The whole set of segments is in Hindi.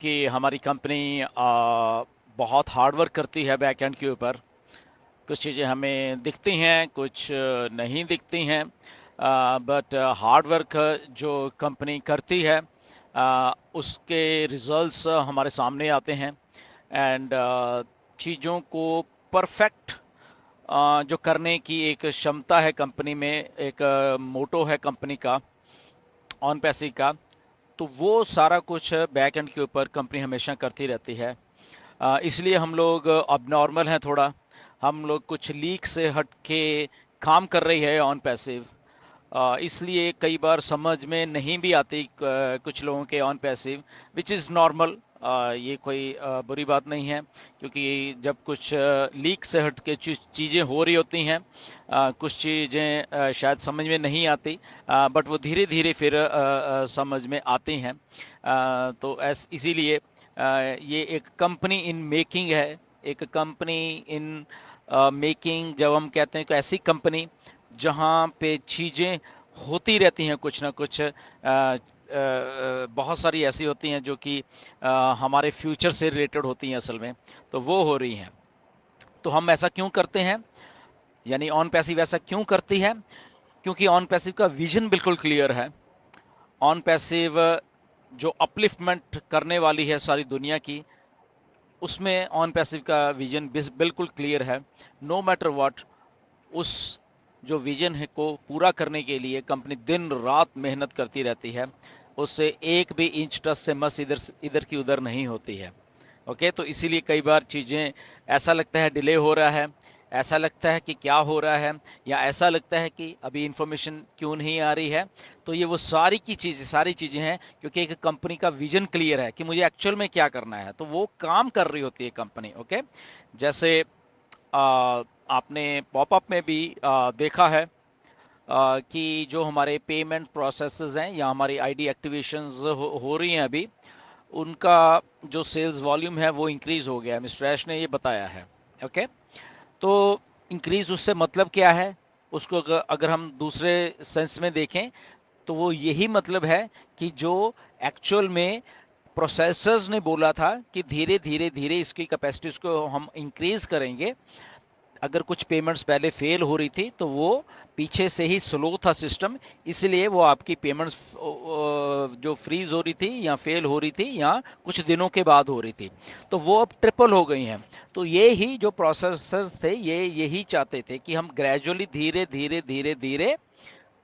कि हमारी कंपनी बहुत हार्ड वर्क करती है बैक एंड के ऊपर। कुछ चीज़ें हमें दिखती हैं, कुछ नहीं दिखती हैं, बट हार्ड वर्क जो कंपनी करती है उसके रिजल्ट्स हमारे सामने आते हैं। एंड चीज़ों को परफेक्ट जो करने की एक क्षमता है कंपनी में, एक मोटो है कंपनी का, ऑन पैसिव का, तो वो सारा कुछ बैक एंड के ऊपर कंपनी हमेशा करती रहती है। इसलिए हम लोग अब नॉर्मल हैं थोड़ा। हम लोग कुछ लीक से हट के काम कर रही है ऑन पैसिव। इसलिए कई बार समझ में नहीं भी आती कुछ लोगों के on passive, which is normal. ये कोई बुरी बात नहीं है, क्योंकि जब कुछ लीक से हट के चीज़ें हो रही होती हैं, कुछ चीज़ें शायद समझ में नहीं आती, बट वो धीरे धीरे फिर समझ में आती हैं। तो इसीलिए ये एक कंपनी इन मेकिंग है। एक कंपनी इन मेकिंग, जब हम कहते हैं कि ऐसी कंपनी जहाँ पे चीज़ें होती रहती हैं कुछ ना कुछ, बहुत सारी ऐसी होती हैं जो कि हमारे फ्यूचर से रिलेटेड होती हैं असल में, तो वो हो रही हैं। तो हम ऐसा क्यों करते हैं, यानी ऑन पैसिव ऐसा क्यों करती है? क्योंकि ऑन पैसिव का विजन बिल्कुल क्लियर है। ऑन पैसिव जो अपलिफ्टमेंट करने वाली है सारी दुनिया की, उसमें ऑन पैसिव का विजन बिल्कुल क्लियर है। नो मैटर व्हाट, उस जो विजन है को पूरा करने के लिए कंपनी दिन रात मेहनत करती रहती है। उससे एक भी इंच टस से मस इधर इधर की उधर नहीं होती है। ओके, तो इसीलिए कई बार चीज़ें ऐसा लगता है डिले हो रहा है, ऐसा लगता है कि क्या हो रहा है, या ऐसा लगता है कि अभी इंफॉर्मेशन क्यों नहीं आ रही है। तो ये वो सारी चीज़ें हैं, क्योंकि एक कंपनी का विजन क्लियर है कि मुझे एक्चुअल में क्या करना है, तो वो काम कर रही होती है कंपनी। ओके, जैसे आपने पॉपअप में भी देखा है कि जो हमारे पेमेंट प्रोसेसेस हैं या हमारी आईडी एक्टिवेशंस हो रही हैं अभी, उनका जो सेल्स वॉल्यूम है वो इंक्रीज हो गया है। मिस्टर ऐश ने ये बताया है। ओके, तो इंक्रीज उससे मतलब क्या है? उसको अगर हम दूसरे सेंस में देखें, तो वो यही मतलब है कि जो एक्चुअल में प्रोसेसर्स ने बोला था कि धीरे धीरे धीरे इसकी कैपेसिटीज को हम इंक्रीज करेंगे। अगर कुछ पेमेंट्स पहले फेल हो रही थी तो वो पीछे से ही स्लो था सिस्टम, इसलिए वो आपकी पेमेंट्स जो फ्रीज हो रही थी या फेल हो रही थी या कुछ दिनों के बाद हो रही थी, तो वो अब ट्रिपल हो गई हैं। तो ये ही जो प्रोसेसर्स थे ये यही चाहते थे कि हम ग्रेजुअली धीरे धीरे धीरे धीरे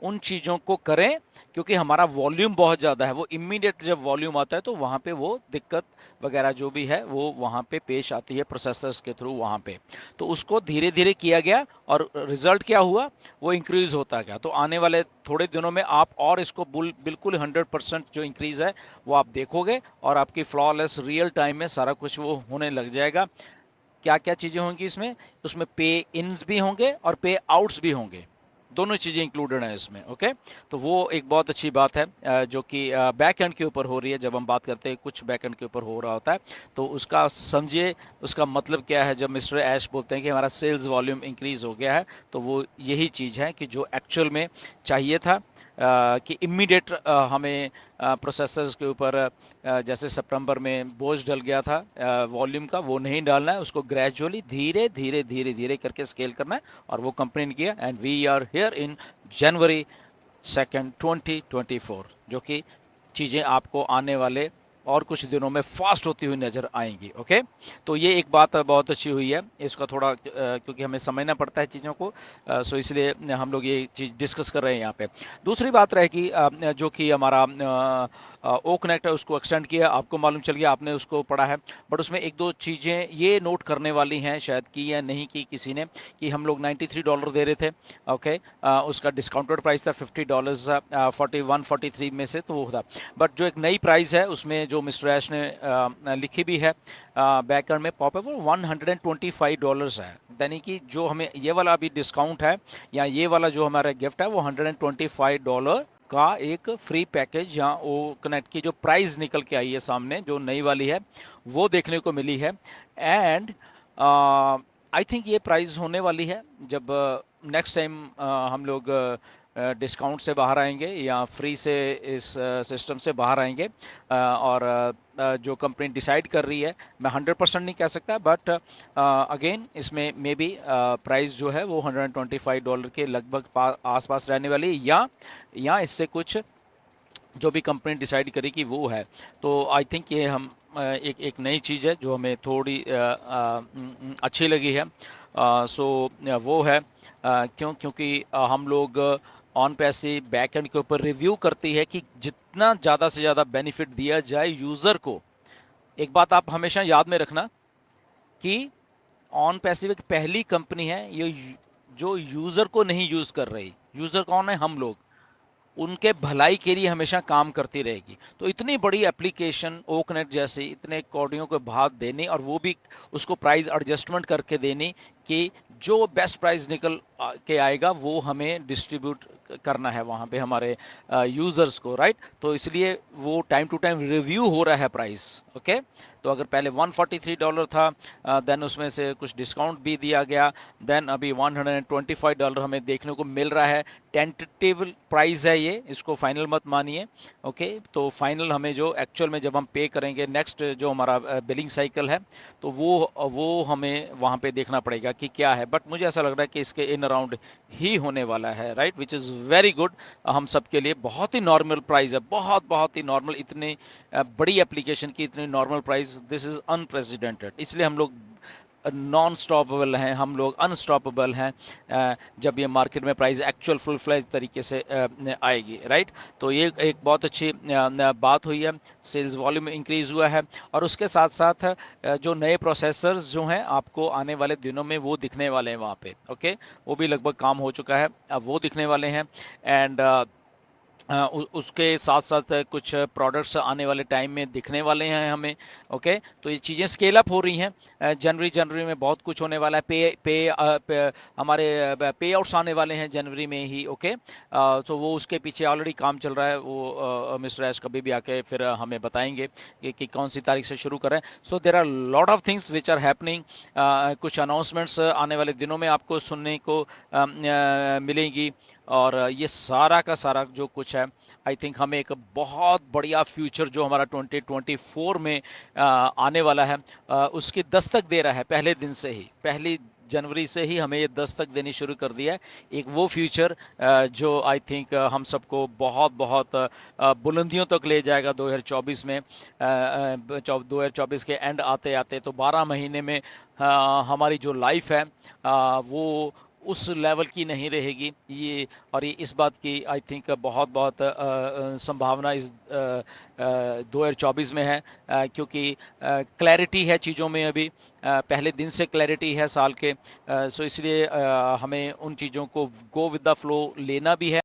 उन चीज़ों को करें, क्योंकि हमारा वॉल्यूम बहुत ज़्यादा है। वो इमीडिएट जब वॉल्यूम आता है तो वहाँ पे वो दिक्कत वगैरह जो भी है वो वहाँ पे पेश आती है प्रोसेसर्स के थ्रू वहाँ पे। तो उसको धीरे धीरे किया गया और रिजल्ट क्या हुआ, वो इंक्रीज होता गया। तो आने वाले थोड़े दिनों में आप और इसको बिल्कुल 100% जो इंक्रीज है वो आप देखोगे, और आपकी फ्लॉलेस रियल टाइम में सारा कुछ वो होने लग जाएगा। क्या क्या चीज़ें होंगी इसमें? उसमें पे इन्स भी होंगे और पे आउट्स भी होंगे, दोनों चीज़ें इंक्लूडेड हैं इसमें। ओके, तो वो एक बहुत अच्छी बात है जो कि बैक एंड के ऊपर हो रही है। जब हम बात करते हैं कुछ बैक एंड के ऊपर हो रहा होता है, तो उसका समझिए, उसका मतलब क्या है। जब मिस्टर ऐश बोलते हैं कि हमारा सेल्स वॉल्यूम इंक्रीज हो गया है, तो वो यही चीज़ है कि जो एक्चुअल में चाहिए था, कि इमीडिएट हमें प्रोसेसर्स के ऊपर जैसे सितंबर में बोझ डल गया था वॉल्यूम का, वो नहीं डालना है। उसको ग्रेजुअली धीरे धीरे धीरे धीरे करके स्केल करना है, और वो कंपनी ने किया। And we are here in January 2 2024, जो कि चीज़ें आपको आने वाले और कुछ दिनों में फास्ट होती हुई नज़र आएंगी। ओके, तो ये एक बात बहुत अच्छी हुई है। इसका थोड़ा क्योंकि हमें समझना पड़ता है चीज़ों को, सो इसलिए हम लोग ये चीज़ डिस्कस कर रहे हैं यहाँ पे। दूसरी बात रहेगी जो कि हमारा ओ कनेक्ट है, उसको एक्सटेंड किया। आपको मालूम चल गया, आपने उसको पढ़ा है, बट उसमें एक दो चीज़ें ये नोट करने वाली हैं, शायद की या नहीं की किसी ने, कि हम लोग $93 दे रहे थे। ओके, उसका डिस्काउंटेड प्राइस था $50, 41 43 में से तो वो था। बट जो एक नई प्राइस है उसमें जो मिस्टर ऐश ने लिखी भी है बैकएंड में पॉपअप, $125 है। यानी कि जो हमें ये वाला अभी डिस्काउंट है या ये वाला जो हमारा गिफ्ट है वो $125 का एक फ्री पैकेज, या ओ कनेक्ट की जो प्राइस निकल के आई है सामने जो नई वाली है वो देखने को मिली है। एंड आई थिंक ये प्राइस होने वाली है जब नेक्स्ट टाइम हम लोग डिस्काउंट से बाहर आएंगे या फ्री से इस सिस्टम से बाहर आएंगे। और जो कंपनी डिसाइड कर रही है, मैं 100% नहीं कह सकता, बट अगेन इसमें मे बी प्राइस जो है वो $125 के लगभग आसपास रहने वाली है, या इससे कुछ जो भी कंपनी डिसाइड करेगी वो है। तो आई थिंक ये हम एक नई चीज़ है जो हमें थोड़ी अच्छी लगी है। सो वो है क्योंकि हम लोग ऑन पैसे बैक एंड के ऊपर रिव्यू करती है कि जितना ज़्यादा से ज़्यादा बेनिफिट दिया जाए यूज़र को। एक बात आप हमेशा याद में रखना कि ऑन पैसिव एक पहली कंपनी है ये जो यूज़र को नहीं यूज़ कर रही। यूज़र कौन है? हम लोग। उनके भलाई के लिए हमेशा काम करती रहेगी। तो इतनी बड़ी एप्लीकेशन ओकनेट जैसी इतने कौड़ियों के भाव देनी, और वो भी उसको प्राइस एडजस्टमेंट करके देनी कि जो बेस्ट प्राइस निकल के आएगा वो हमें डिस्ट्रीब्यूट करना है वहाँ पे हमारे यूज़र्स को, राइट। तो इसलिए वो टाइम टू टाइम रिव्यू हो रहा है प्राइस। ओके, तो अगर पहले $143 था, देन उसमें से कुछ डिस्काउंट भी दिया गया, देन अभी $125 हमें देखने को मिल रहा है। टेंटेटिव प्राइस है ये, इसको फाइनल मत मानिए। ओके, तो फाइनल हमें जो एक्चुअल में जब हम पे करेंगे नेक्स्ट जो हमारा बिलिंग साइकिल है, तो वो हमें वहाँ पे देखना पड़ेगा कि क्या है। बट मुझे ऐसा लग रहा है कि इसके इन अराउंड ही होने वाला है, right, which is very good. हम सब के लिए बहुत ही नॉर्मल प्राइस है, बहुत ही नॉर्मल। इतनी बड़ी एप्लीकेशन की इतनी normal price, this is unprecedented. इसलिए हम लोग नॉन स्टॉपेबल हैं, हम लोग अनस्टॉपेबल हैं जब ये मार्केट में प्राइस एक्चुअल फुल फ्लैज तरीके से आएगी, राइट। तो ये एक बहुत अच्छी बात हुई है। सेल्स वॉल्यूम इंक्रीज हुआ है, और उसके साथ साथ जो नए प्रोसेसर्स जो हैं आपको आने वाले दिनों में वो दिखने वाले हैं वहाँ पे। ओके, वो भी लगभग काम हो चुका है, अब वो दिखने वाले हैं। एंड उसके साथ साथ कुछ प्रोडक्ट्स आने वाले टाइम में दिखने वाले हैं हमें। ओके, तो ये चीज़ें स्केल अप हो रही हैं। जनवरी में बहुत कुछ होने वाला है। हमारे पे आउट्स आने वाले हैं जनवरी में ही। ओके, तो वो उसके पीछे ऑलरेडी काम चल रहा है। वो मिस्टर ऐश कभी भी आके फिर हमें बताएंगे कि कौन सी तारीख से शुरू करें। So there are lot of things which are happening. कुछ अनाउंसमेंट्स आने वाले दिनों में आपको सुनने को मिलेंगी, और ये सारा का सारा जो कुछ है, आई थिंक हमें एक बहुत बढ़िया फ्यूचर जो हमारा 2024 में आने वाला है उसकी दस्तक दे रहा है। पहले दिन से ही, पहली जनवरी से ही हमें ये दस्तक देनी शुरू कर दिया है। एक वो फ्यूचर जो आई थिंक हम सबको बहुत बुलंदियों तक ले जाएगा 2024 में। 2024 के एंड आते आते तो 12 महीने में हमारी जो लाइफ है वो उस लेवल की नहीं रहेगी ये। और ये इस बात की आई थिंक बहुत संभावना इस 2024 में है, क्योंकि क्लैरिटी है चीज़ों में अभी। पहले दिन से क्लैरिटी है साल के। सो इसलिए हमें उन चीज़ों को गो विद द फ्लो लेना भी है।